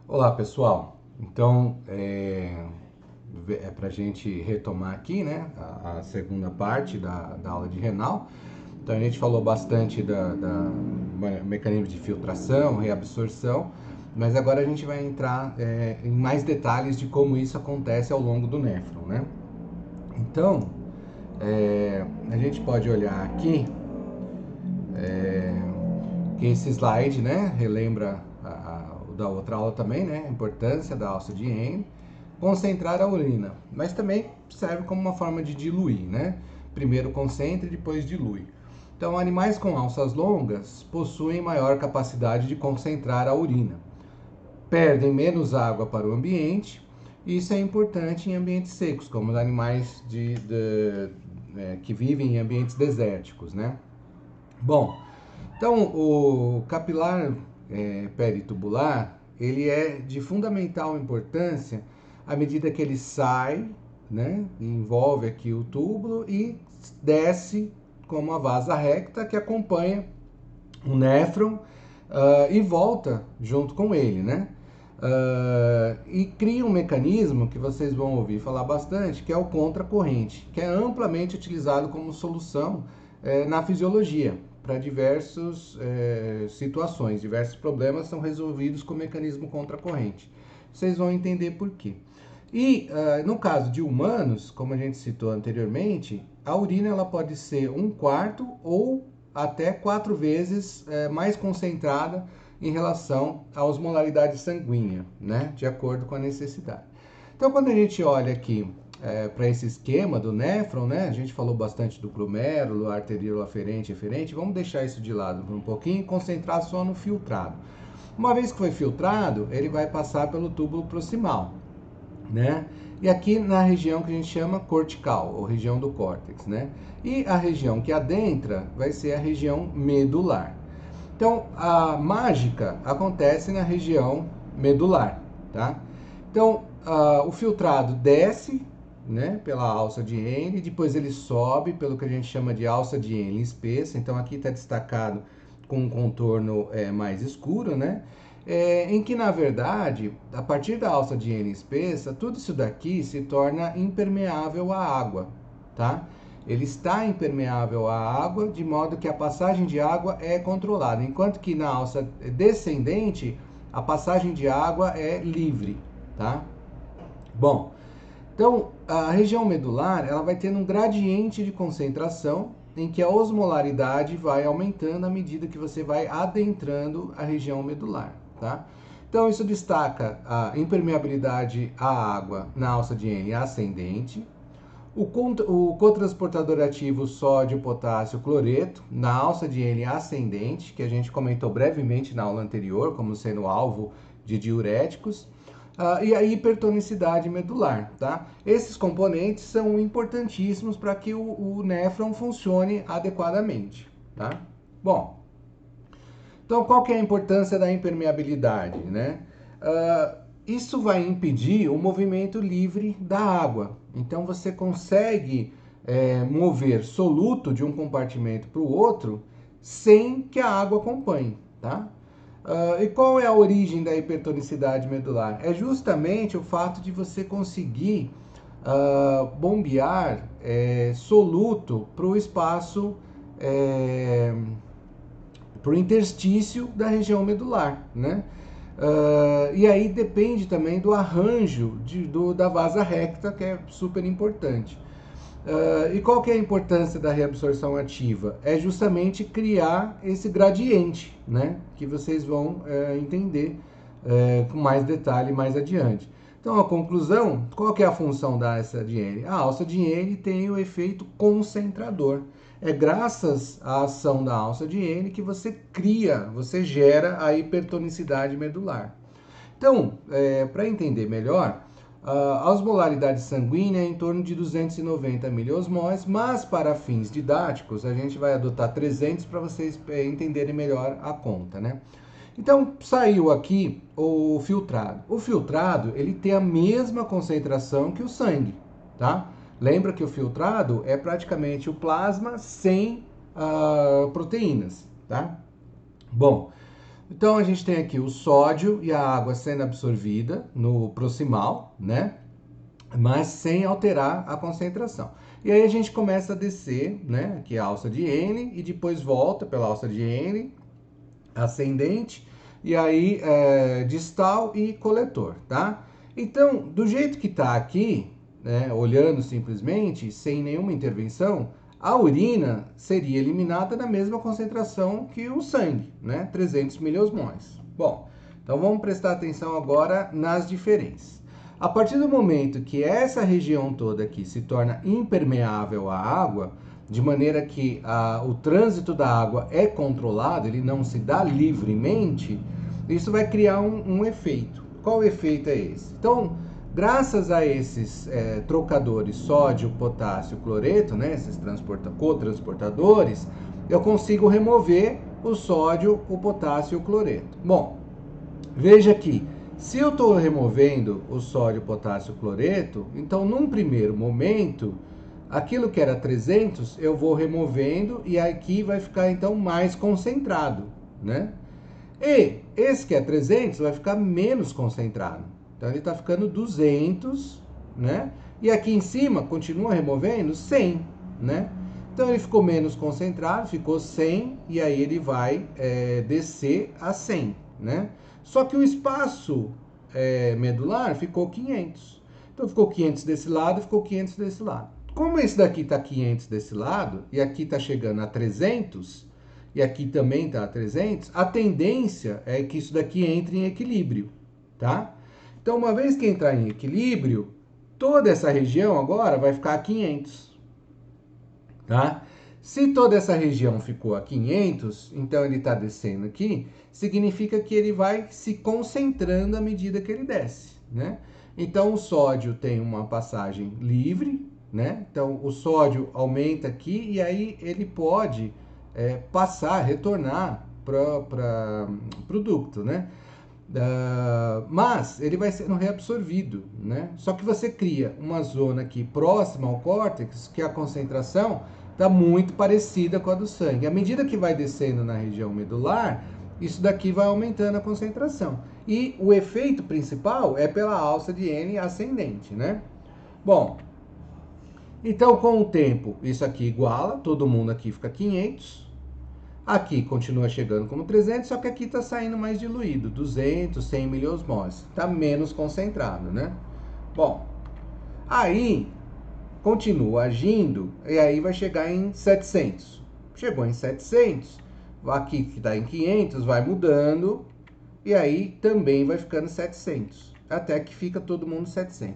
Olá, pessoal. Então, para a gente retomar aqui, né, a segunda parte da aula de renal. Então, a gente falou bastante da mecanismo de filtração, reabsorção, mas agora a gente vai entrar em mais detalhes de como isso acontece ao longo do néfron, né? Então, a gente pode olhar aqui que esse slide, né, relembra o da outra aula também, né, a importância da alça de Henle, concentrar a urina, mas também serve como uma forma de diluir, né? Primeiro concentra e depois dilui. Então, animais com alças longas possuem maior capacidade de concentrar a urina, perdem menos água para o ambiente, e isso é importante em ambientes secos, como os animais que vivem em ambientes desérticos, né? Bom, então, o capilar peritubular, ele é de fundamental importância à medida que ele sai, né, envolve aqui o túbulo e desce como a vasa recta que acompanha o néfron e volta junto com ele, né? E cria um mecanismo que vocês vão ouvir falar bastante, que é o contracorrente, que é amplamente utilizado como solução na fisiologia para diversas situações, diversos problemas são resolvidos com o mecanismo contracorrente. Vocês vão entender por quê. E no caso de humanos, como a gente citou anteriormente, a urina ela pode ser 1/4 ou até 4 vezes mais concentrada em relação à osmolaridade sanguínea, né? De acordo com a necessidade. Então, quando a gente olha aqui para esse esquema do néfron, né? A gente falou bastante do glomérulo, arteriolo aferente, eferente. Vamos deixar isso de lado por um pouquinho e concentrar só no filtrado. Uma vez que foi filtrado, ele vai passar pelo túbulo proximal, né? E aqui na região que a gente chama cortical, ou região do córtex, né? E a região que adentra vai ser a região medular. Então, a mágica acontece na região medular, tá? Então, o filtrado desce, né, pela alça de Henle, depois ele sobe pelo que a gente chama de alça de Henle espessa. Então, aqui está destacado com um contorno mais escuro, né? Em que, na verdade, a partir da alça de Henle espessa, tudo isso daqui se torna impermeável à água, tá? Ele está impermeável à água, de modo que a passagem de água é controlada, enquanto que na alça descendente, a passagem de água é livre, tá? Bom, então a região medular, ela vai tendo um gradiente de concentração em que a osmolaridade vai aumentando à medida que você vai adentrando a região medular, tá? Então isso destaca a impermeabilidade à água na alça de Henle ascendente, o cotransportador ativo sódio-potássio cloreto na alça de Henle ascendente, que a gente comentou brevemente na aula anterior, como sendo alvo de diuréticos, e a hipertonicidade medular, tá? Esses componentes são importantíssimos para que o néfron funcione adequadamente, tá? Bom, então qual que é a importância da impermeabilidade, né? Isso vai impedir o movimento livre da água. Então você consegue mover soluto de um compartimento para o outro sem que a água acompanhe, tá? E qual é a origem da hipertonicidade medular? É justamente o fato de você conseguir bombear soluto para o espaço, para o interstício da região medular, né? E aí depende também do arranjo da vasa recta, que é super importante. E qual que é a importância da reabsorção ativa? É justamente criar esse gradiente, né? Que vocês vão entender com mais detalhe mais adiante. Então, a conclusão, qual que é a função da alça de Henle? A alça de Henle tem o efeito concentrador. É graças à ação da alça de Henle que você cria, você gera a hipertonicidade medular. Então, para entender melhor, a osmolaridade sanguínea é em torno de 290 miliosmóis, mas para fins didáticos a gente vai adotar 300 para vocês entenderem melhor a conta, né? Então, saiu aqui o filtrado. O filtrado, ele tem a mesma concentração que o sangue, tá? Lembra que o filtrado é praticamente o plasma sem proteínas, tá? Bom, Então a gente tem aqui o sódio e a água sendo absorvida no proximal, né? Mas sem alterar a concentração. E aí a gente começa a descer, né? Aqui a alça de N e depois volta pela alça de N ascendente e aí distal e coletor, tá? Então, do jeito que tá aqui, né, olhando simplesmente, sem nenhuma intervenção, a urina seria eliminada na mesma concentração que o sangue, né? 300 miliosmóis. Bom, então vamos prestar atenção agora nas diferenças. A partir do momento que essa região toda aqui se torna impermeável à água, de maneira que o trânsito da água é controlado, ele não se dá livremente, isso vai criar um efeito. Qual efeito é esse? Então, graças a esses trocadores sódio, potássio, cloreto, né, esses cotransportadores, eu consigo remover o sódio, o potássio e o cloreto. Bom, veja aqui, se eu estou removendo o sódio, potássio e cloreto, então num primeiro momento, aquilo que era 300, eu vou removendo e aqui vai ficar então mais concentrado, né? E esse que é 300 vai ficar menos concentrado. Então ele está ficando 200, né? E aqui em cima continua removendo 100, né? Então ele ficou menos concentrado, ficou 100 e aí ele vai descer a 100, né? Só que o espaço medular ficou 500. Então ficou 500 desse lado, ficou 500 desse lado. Como esse daqui está 500 desse lado e aqui está chegando a 300 e aqui também está a 300, a tendência é que isso daqui entre em equilíbrio, tá? Então, uma vez que entrar em equilíbrio, toda essa região agora vai ficar a 500, tá? Se toda essa região ficou a 500, então ele está descendo aqui, significa que ele vai se concentrando à medida que ele desce, né? Então, o sódio tem uma passagem livre, né? Então, o sódio aumenta aqui e aí ele pode passar, retornar para o ducto, né? Mas ele vai sendo reabsorvido, né? Só que você cria uma zona aqui próxima ao córtex que a concentração está muito parecida com a do sangue. À medida que vai descendo na região medular, isso daqui vai aumentando a concentração. E o efeito principal é pela alça de N ascendente, né? Bom, então com o tempo isso aqui iguala, todo mundo aqui fica 500. Aqui continua chegando como 300, só que aqui está saindo mais diluído, 200, 100 miliosmoses. Está menos concentrado, né? Bom, aí continua agindo e aí vai chegar em 700. Chegou em 700, aqui que está em 500 vai mudando e aí também vai ficando 700, até que fica todo mundo 700.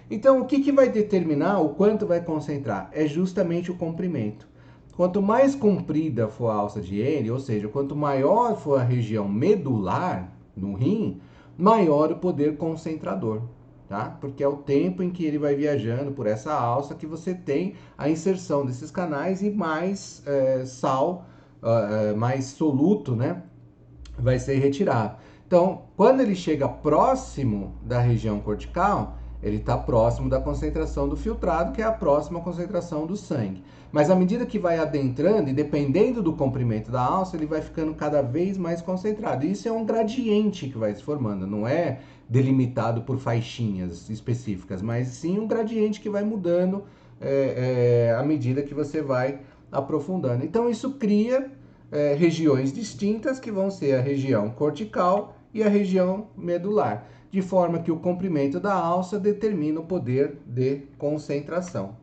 Então, o que vai determinar o quanto vai concentrar? É justamente o comprimento. Quanto mais comprida for a alça de N, ou seja, quanto maior for a região medular no rim, maior o poder concentrador, tá? Porque é o tempo em que ele vai viajando por essa alça que você tem a inserção desses canais e mais sal, mais soluto, né? Vai ser retirado. Então, quando ele chega próximo da região cortical, ele está próximo da concentração do filtrado, que é a próxima concentração do sangue. Mas à medida que vai adentrando, e dependendo do comprimento da alça, ele vai ficando cada vez mais concentrado. E isso é um gradiente que vai se formando, não é delimitado por faixinhas específicas, mas sim um gradiente que vai mudando à medida que você vai aprofundando. Então isso cria regiões distintas, que vão ser a região cortical e a região medular, de forma que o comprimento da alça determina o poder de concentração,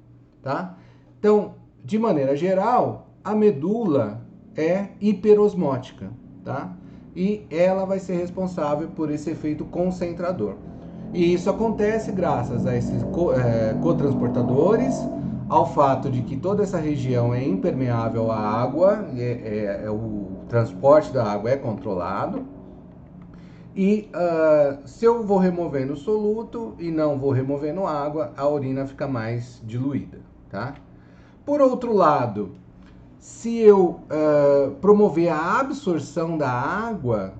tá? Então, de maneira geral, a medula é hiperosmótica, tá? E ela vai ser responsável por esse efeito concentrador. E isso acontece graças a esses cotransportadores, ao fato de que toda essa região é impermeável à água, o transporte da água é controlado. E se eu vou removendo o soluto e não vou removendo água, a urina fica mais diluída, tá? Por outro lado, se eu promover a absorção da água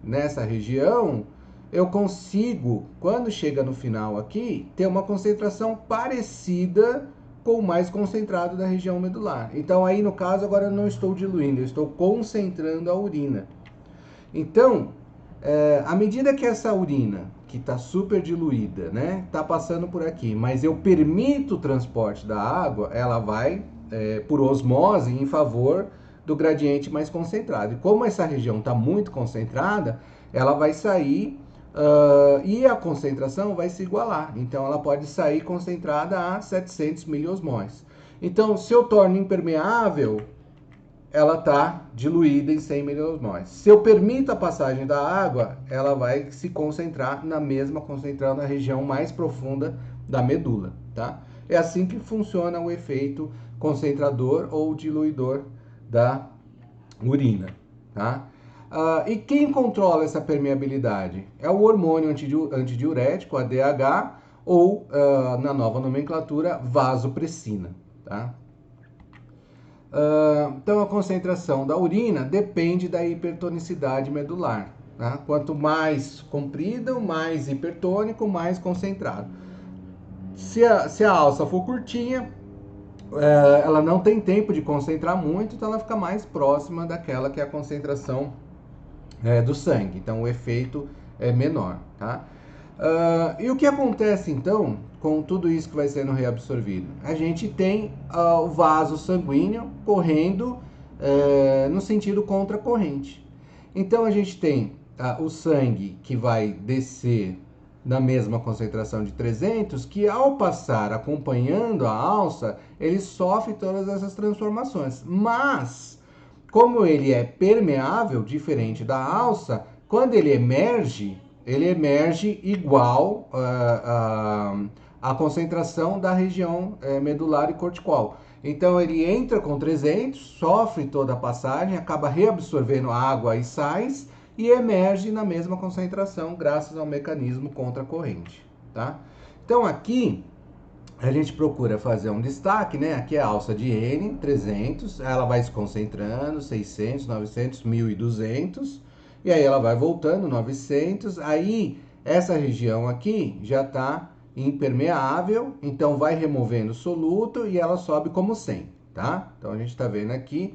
nessa região, eu consigo, quando chega no final aqui, ter uma concentração parecida com o mais concentrado da região medular. Então aí no caso agora eu não estou diluindo, eu estou concentrando a urina. Então, à medida que essa urina, que está super diluída, né, está passando por aqui, mas eu permito o transporte da água, ela vai, por osmose, em favor do gradiente mais concentrado. E como essa região está muito concentrada, ela vai sair e a concentração vai se igualar. Então, ela pode sair concentrada a 700 miliosmóis. Então, se eu torno impermeável, ela está diluída em 100 miliosmóis. Se eu permito a passagem da água, ela vai se concentrar na mesma, concentrando na região mais profunda da medula, tá? É assim que funciona o efeito concentrador ou diluidor da urina, tá? E quem controla essa permeabilidade? É o hormônio antidiurético, ADH, ou, na nova nomenclatura, vasopressina, tá? Então, a concentração da urina depende da hipertonicidade medular. Tá? Quanto mais comprida, mais hipertônico, mais concentrado. Se a alça for curtinha, ela não tem tempo de concentrar muito, então ela fica mais próxima daquela que é a concentração do sangue. Então, o efeito é menor. Tá? E o que acontece então com tudo isso que vai sendo reabsorvido? A gente tem o vaso sanguíneo correndo no sentido contracorrente. Então a gente tem o sangue que vai descer na mesma concentração de 300, que ao passar acompanhando a alça, ele sofre todas essas transformações. Mas, como ele é permeável, diferente da alça, quando ele emerge igual à concentração da região medular e cortical. Então ele entra com 300, sofre toda a passagem, acaba reabsorvendo água e sais e emerge na mesma concentração graças ao mecanismo contracorrente, tá? Então aqui a gente procura fazer um destaque, né? Aqui é a alça de N, 300, ela vai se concentrando, 600, 900, 1200, e aí ela vai voltando, 900, aí essa região aqui já está impermeável, então vai removendo o soluto e ela sobe como 100, tá? Então a gente está vendo aqui,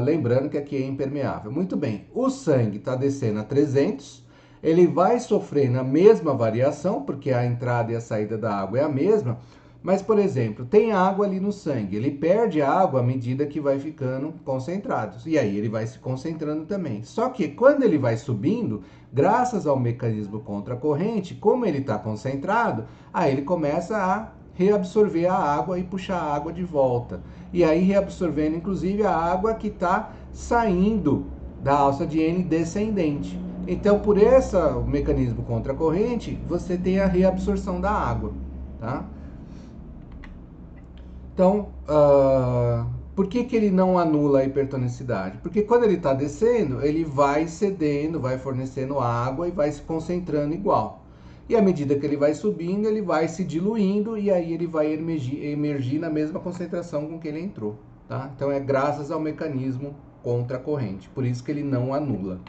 lembrando que aqui é impermeável. Muito bem, o sangue está descendo a 300, ele vai sofrer na mesma variação, porque a entrada e a saída da água é a mesma, mas, por exemplo, tem água ali no sangue, ele perde água à medida que vai ficando concentrado, e aí ele vai se concentrando também. Só que quando ele vai subindo, graças ao mecanismo contracorrente, como ele está concentrado, aí ele começa a reabsorver a água e puxar a água de volta. E aí reabsorvendo, inclusive, a água que está saindo da alça de N descendente. Então, por esse mecanismo contracorrente, você tem a reabsorção da água, tá? Então, por que ele não anula a hipertonicidade? Porque quando ele está descendo, ele vai cedendo, vai fornecendo água e vai se concentrando igual. E à medida que ele vai subindo, ele vai se diluindo e aí ele vai emergir na mesma concentração com que ele entrou, tá? Então, é graças ao mecanismo contracorrente, por isso que ele não anula.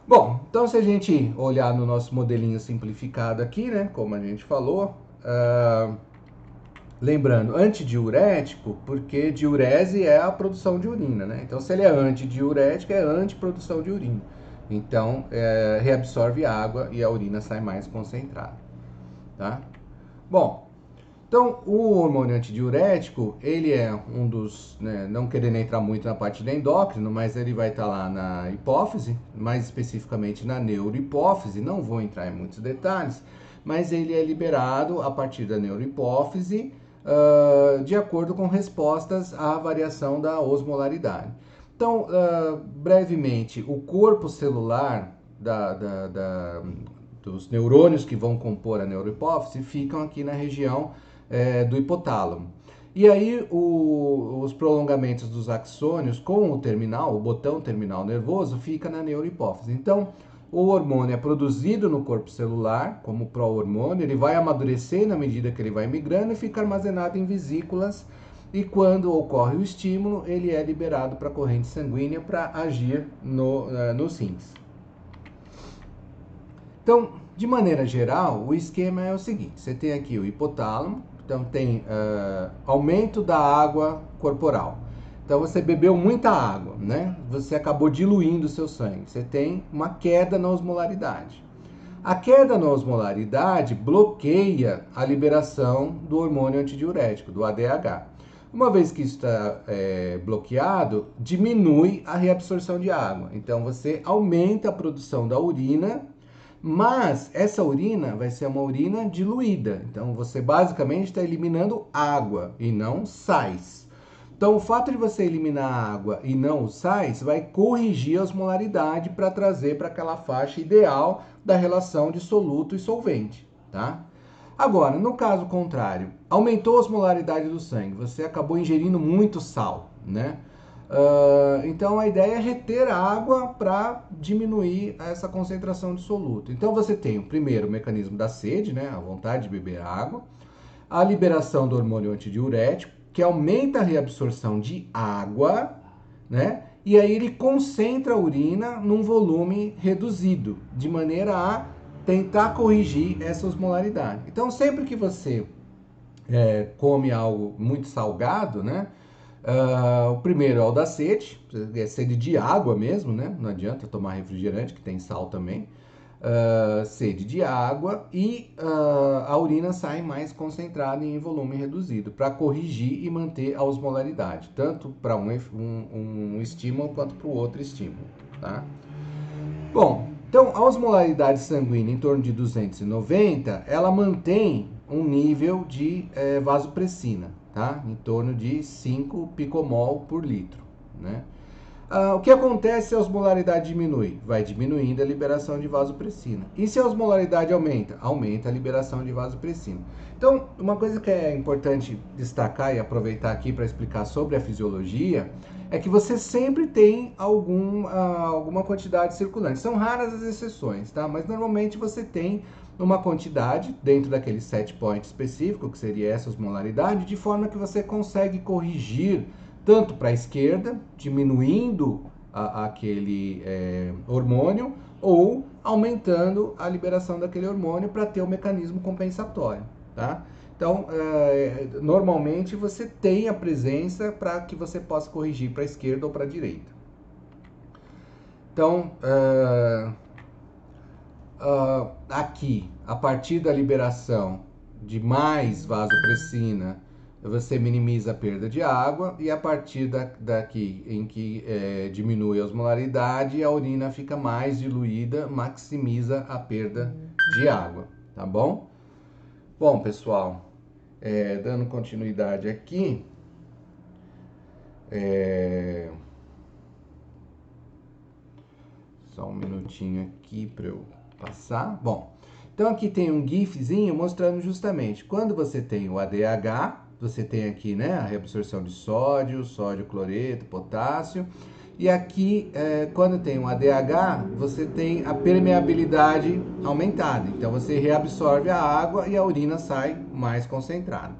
Bom, então se a gente olhar no nosso modelinho simplificado aqui, né, como a gente falou, lembrando, antidiurético, porque diurese é a produção de urina, né? Então, se ele é antidiurético, é antiprodução de urina. Então, reabsorve água e a urina sai mais concentrada, tá? Bom, então, o hormônio antidiurético, ele é um dos, né, não querendo entrar muito na parte da endócrino, mas ele vai estar lá na hipófise, mais especificamente na neurohipófise, não vou entrar em muitos detalhes, mas ele é liberado a partir da neurohipófise, de acordo com respostas à variação da osmolaridade. Então, brevemente, o corpo celular dos neurônios que vão compor a neurohipófise ficam aqui na região do hipotálamo. E aí os prolongamentos dos axônios com o terminal, o botão terminal nervoso, fica na neurohipófise. Então, o hormônio é produzido no corpo celular, como pró-hormônio, ele vai amadurecer na medida que ele vai migrando e fica armazenado em vesículas, e quando ocorre o estímulo, ele é liberado para a corrente sanguínea para agir nos rins. Então, de maneira geral, o esquema é o seguinte, você tem aqui o hipotálamo, então tem aumento da água corporal. Então você bebeu muita água, né? Você acabou diluindo o seu sangue. Você tem uma queda na osmolaridade. A queda na osmolaridade bloqueia a liberação do hormônio antidiurético, do ADH. Uma vez que isso está bloqueado, diminui a reabsorção de água. Então você aumenta a produção da urina, mas essa urina vai ser uma urina diluída. Então você basicamente está eliminando água e não sais. Então o fato de você eliminar a água e não os sais vai corrigir a osmolaridade para trazer para aquela faixa ideal da relação de soluto e solvente, tá? Agora, no caso contrário, aumentou a osmolaridade do sangue, você acabou ingerindo muito sal, né? Então a ideia é reter a água para diminuir essa concentração de soluto. Então você tem o primeiro mecanismo da sede, né? A vontade de beber água, a liberação do hormônio antidiurético, que aumenta a reabsorção de água, né? E aí ele concentra a urina num volume reduzido, de maneira a tentar corrigir essa osmolaridade. Então, sempre que você come algo muito salgado, né? O primeiro é o da sede, é sede de água mesmo, né? Não adianta tomar refrigerante, que tem sal também. Sede de água e a urina sai mais concentrada em volume reduzido para corrigir e manter a osmolaridade, tanto para um estímulo quanto para o outro estímulo, tá? Bom, então a osmolaridade sanguínea em torno de 290, ela mantém um nível de vasopressina, tá? Em torno de 5 picomol por litro, né? O que acontece se a osmolaridade diminui? Vai diminuindo a liberação de vasopressina. E se a osmolaridade aumenta? Aumenta a liberação de vasopressina. Então, uma coisa que é importante destacar e aproveitar aqui para explicar sobre a fisiologia é que você sempre tem alguma quantidade circulante. São raras as exceções, tá? Mas normalmente você tem uma quantidade dentro daquele set point específico, que seria essa osmolaridade, de forma que você consegue corrigir tanto para a esquerda, diminuindo aquele hormônio, ou aumentando a liberação daquele hormônio para ter o mecanismo compensatório, tá? Então, normalmente você tem a presença para que você possa corrigir para a esquerda ou para a direita. Então, aqui, a partir da liberação de mais vasopressina, você minimiza a perda de água, e a partir daqui em que diminui a osmolaridade, a urina fica mais diluída, maximiza a perda de água, tá bom? Bom, pessoal, dando continuidade aqui, só um minutinho aqui para eu passar. Bom, então aqui tem um gifzinho mostrando justamente quando você tem o ADH, você tem aqui, né, a reabsorção de sódio, cloreto, potássio, e aqui quando tem o ADH, você tem a permeabilidade aumentada, então você reabsorve a água e a urina sai mais concentrada.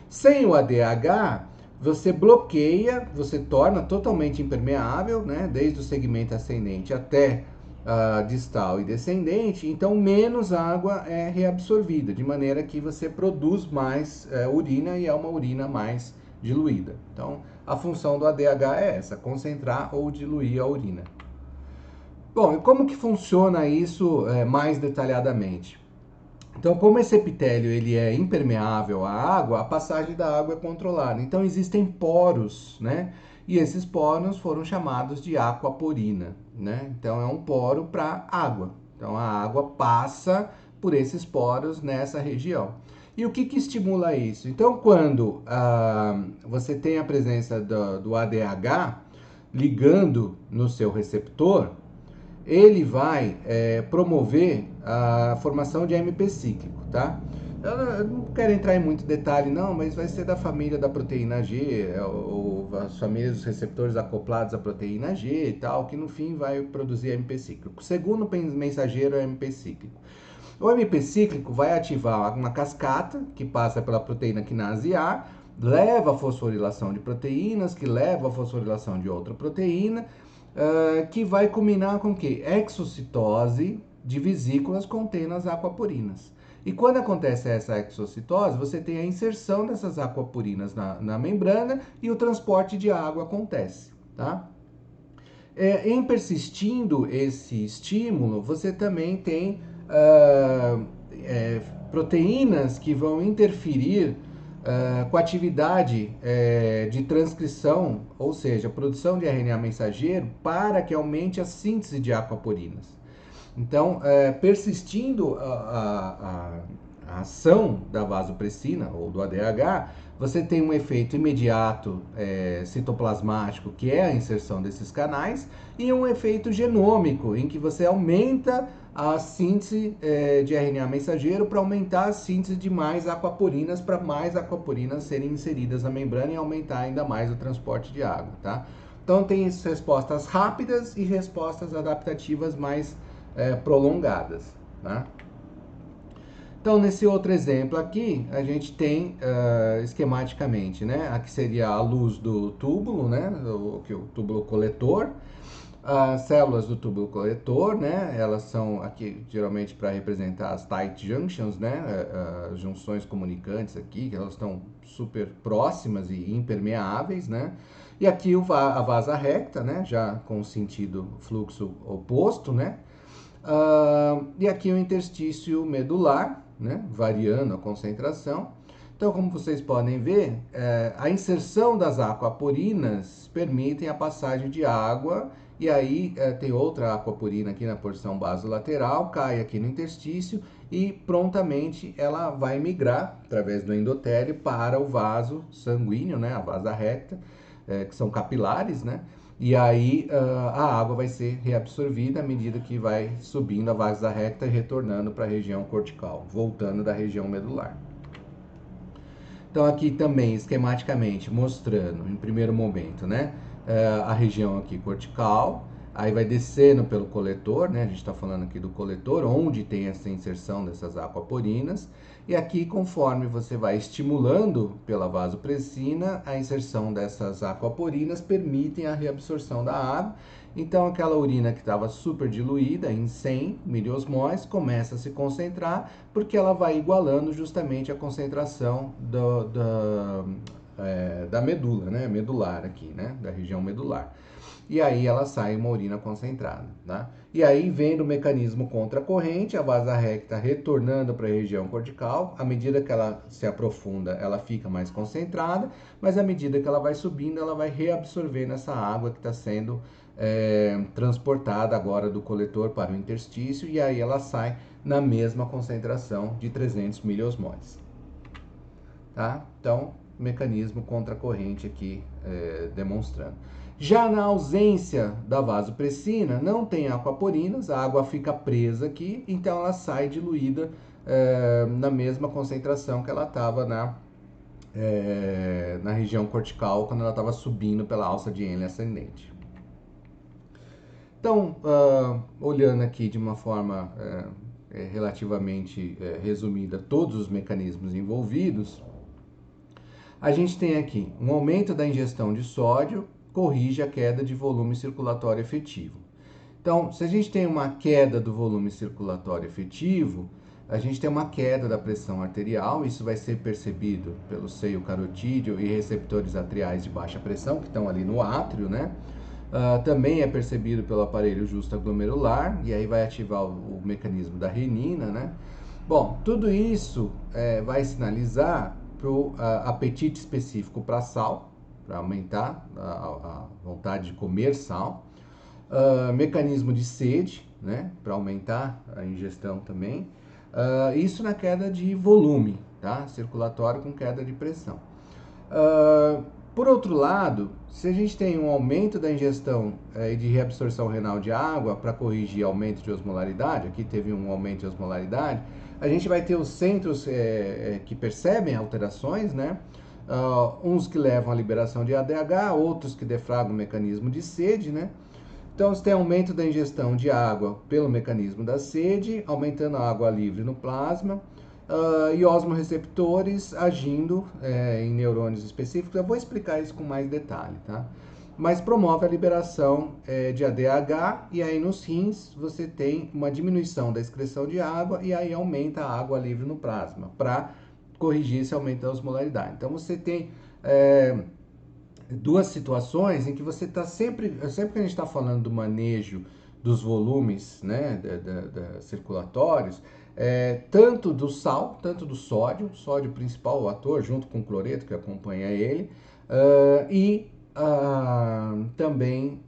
Sem o ADH, você bloqueia, você torna totalmente impermeável, né, desde o segmento ascendente até distal e descendente, então menos água é reabsorvida, de maneira que você produz mais urina e é uma urina mais diluída. Então, a função do ADH é essa, concentrar ou diluir a urina. Bom, e como que funciona isso mais detalhadamente? Então, como esse epitélio ele é impermeável à água, a passagem da água é controlada. Então, existem poros, né? E esses poros foram chamados de aquaporina, né? Então, é um poro para água. Então, a água passa por esses poros nessa região. E o que estimula isso? Então, quando você tem a presença do ADH ligando no seu receptor, ele vai promover a formação de AMP cíclico, tá? Eu não quero entrar em muito detalhe não, mas vai ser da família da proteína G, ou as famílias dos receptores acoplados à proteína G e tal, que no fim vai produzir AMP cíclico. O segundo mensageiro é AMP cíclico. O AMP cíclico vai ativar uma cascata que passa pela proteína quinase A, leva a fosforilação de proteínas, que leva a fosforilação de outra proteína, que vai culminar com o quê? Exocitose de vesículas contendo as aquaporinas. E quando acontece essa exocitose, você tem a inserção dessas aquaporinas na membrana e o transporte de água acontece, tá? Em persistindo esse estímulo, você também tem proteínas que vão interferir com a atividade de transcrição, ou seja, produção de RNA mensageiro, para que aumente a síntese de aquaporinas. Então, persistindo a ação da vasopressina ou do ADH, você tem um efeito imediato citoplasmático, que é a inserção desses canais, e um efeito genômico, em que você aumenta a síntese de RNA mensageiro para aumentar a síntese de mais aquaporinas, para mais aquaporinas serem inseridas na membrana e aumentar ainda mais o transporte de água, tá? Então tem respostas rápidas e respostas adaptativas mais prolongadas, tá? Então, nesse outro exemplo aqui, a gente tem esquematicamente, né? Aqui seria a luz do túbulo, né? O túbulo coletor. As células do túbulo coletor, né? Elas são aqui geralmente para representar as tight junctions, né? As junções comunicantes aqui, que elas estão super próximas e impermeáveis, né? E aqui a vasa recta, né? Já com o sentido fluxo oposto, né? E aqui o interstício medular, né, variando a concentração. Então, como vocês podem ver, a inserção das aquaporinas permitem a passagem de água, e aí tem outra aquaporina aqui na porção basolateral, cai aqui no interstício e prontamente ela vai migrar através do endotélio para o vaso sanguíneo, né, a vasa recta, que são capilares, né? E aí a água vai ser reabsorvida à medida que vai subindo a vasa recta e retornando para a região cortical, voltando da região medular. Então aqui também esquematicamente mostrando em primeiro momento, né, a região aqui cortical, aí vai descendo pelo coletor, né, a gente está falando aqui do coletor, onde tem essa inserção dessas aquaporinas, e aqui conforme você vai estimulando pela vasopressina, a inserção dessas aquaporinas permitem a reabsorção da água. Então aquela urina que estava super diluída em 100 miliosmóis começa a se concentrar, porque ela vai igualando justamente a concentração da medula, né, medular aqui, né, da região medular. E aí ela sai uma urina concentrada, tá? E aí vem o mecanismo contracorrente, a vasa recta retornando para a região cortical, à medida que ela se aprofunda, ela fica mais concentrada, mas à medida que ela vai subindo, ela vai reabsorvendo essa água que está sendo transportada agora do coletor para o interstício, e aí ela sai na mesma concentração de 300 miliosmoles, tá? Então, mecanismo contracorrente aqui demonstrando. Já na ausência da vasopressina, não tem aquaporinas, a água fica presa aqui, então ela sai diluída na mesma concentração que ela estava na região cortical, quando ela estava subindo pela alça de Henle ascendente. Então, olhando aqui de uma forma relativamente resumida todos os mecanismos envolvidos, a gente tem aqui um aumento da ingestão de sódio, corrige a queda de volume circulatório efetivo. Então, se a gente tem uma queda do volume circulatório efetivo, a gente tem uma queda da pressão arterial, isso vai ser percebido pelo seio carotídeo e receptores atriais de baixa pressão, que estão ali no átrio, né? Também é percebido pelo aparelho justaglomerular, e aí vai ativar o mecanismo da renina, né? Bom, tudo isso vai sinalizar para o apetite específico para sal, para aumentar a vontade de comer sal. Mecanismo de sede, né, para aumentar a ingestão também. Isso na queda de volume, tá? Circulatório com queda de pressão. Por outro lado, se a gente tem um aumento da ingestão e de reabsorção renal de água para corrigir aumento de osmolaridade, aqui teve um aumento de osmolaridade, a gente vai ter os centros que percebem alterações, né? Uns que levam à liberação de ADH, outros que defragam o mecanismo de sede, né? Então, você tem aumento da ingestão de água pelo mecanismo da sede, aumentando a água livre no plasma, e osmorreceptores agindo em neurônios específicos. Eu vou explicar isso com mais detalhe, tá? mas promove a liberação de ADH, e aí nos rins você tem uma diminuição da excreção de água, e aí aumenta a água livre no plasma, para corrigir esse aumento da osmolaridade. Então você tem duas situações em que você está sempre que a gente está falando do manejo dos volumes, né, circulatórios, tanto do sal, tanto do sódio principal, o ator, junto com o cloreto que acompanha ele, e também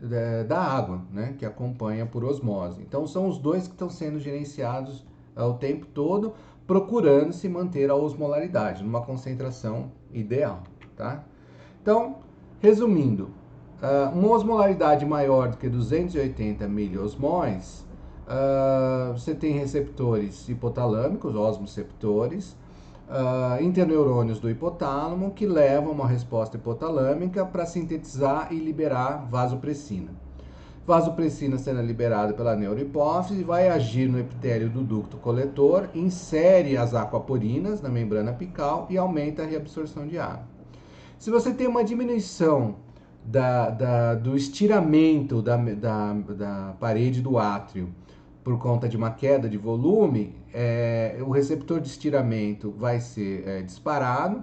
da água, né, que acompanha por osmose. Então são os dois que estão sendo gerenciados o tempo todo, procurando se manter a osmolaridade numa concentração ideal, tá? Então, resumindo, uma osmolaridade maior do que 280 miliosmóis, você tem receptores hipotalâmicos, osmoceptores, interneurônios do hipotálamo, que levam uma resposta hipotalâmica para sintetizar e liberar vasopressina. Vasopressina sendo liberada pela neurohipófise, vai agir no epitélio do ducto coletor, insere as aquaporinas na membrana apical e aumenta a reabsorção de água. Se você tem uma diminuição do estiramento da parede do átrio por conta de uma queda de volume, o receptor de estiramento vai ser disparado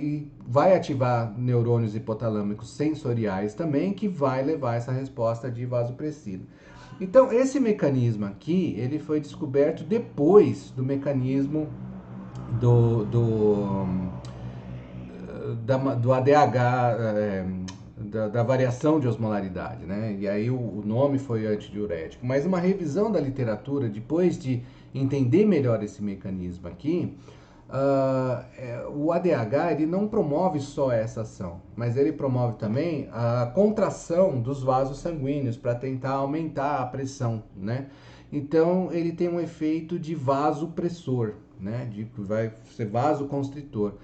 e vai ativar neurônios hipotalâmicos sensoriais também, que vai levar essa resposta de vasopressina. Então, esse mecanismo aqui, ele foi descoberto depois do mecanismo do ADH, da variação de osmolaridade, né? E aí o nome foi antidiurético. Mas uma revisão da literatura, depois de entender melhor esse mecanismo aqui, o ADH ele não promove só essa ação, mas ele promove também a contração dos vasos sanguíneos para tentar aumentar a pressão, né? Então ele tem um efeito de vasopressor, né? Vai ser vasoconstritor.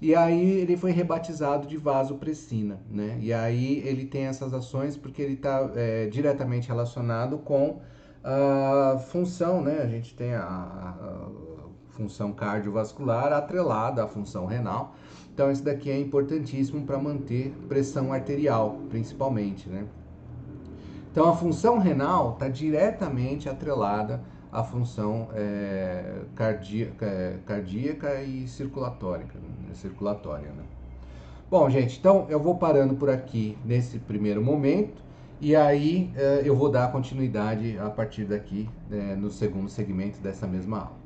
E aí ele foi rebatizado de vasopressina, né? E aí ele tem essas ações porque ele está diretamente relacionado com a função, né? A gente tem a função cardiovascular atrelada à função renal. Então isso daqui é importantíssimo para manter pressão arterial, principalmente, né? Então a função renal está diretamente atrelada à função cardíaca e circulatória, né? Bom, gente, então eu vou parando por aqui nesse primeiro momento, e aí eu vou dar continuidade a partir daqui no segundo segmento dessa mesma aula.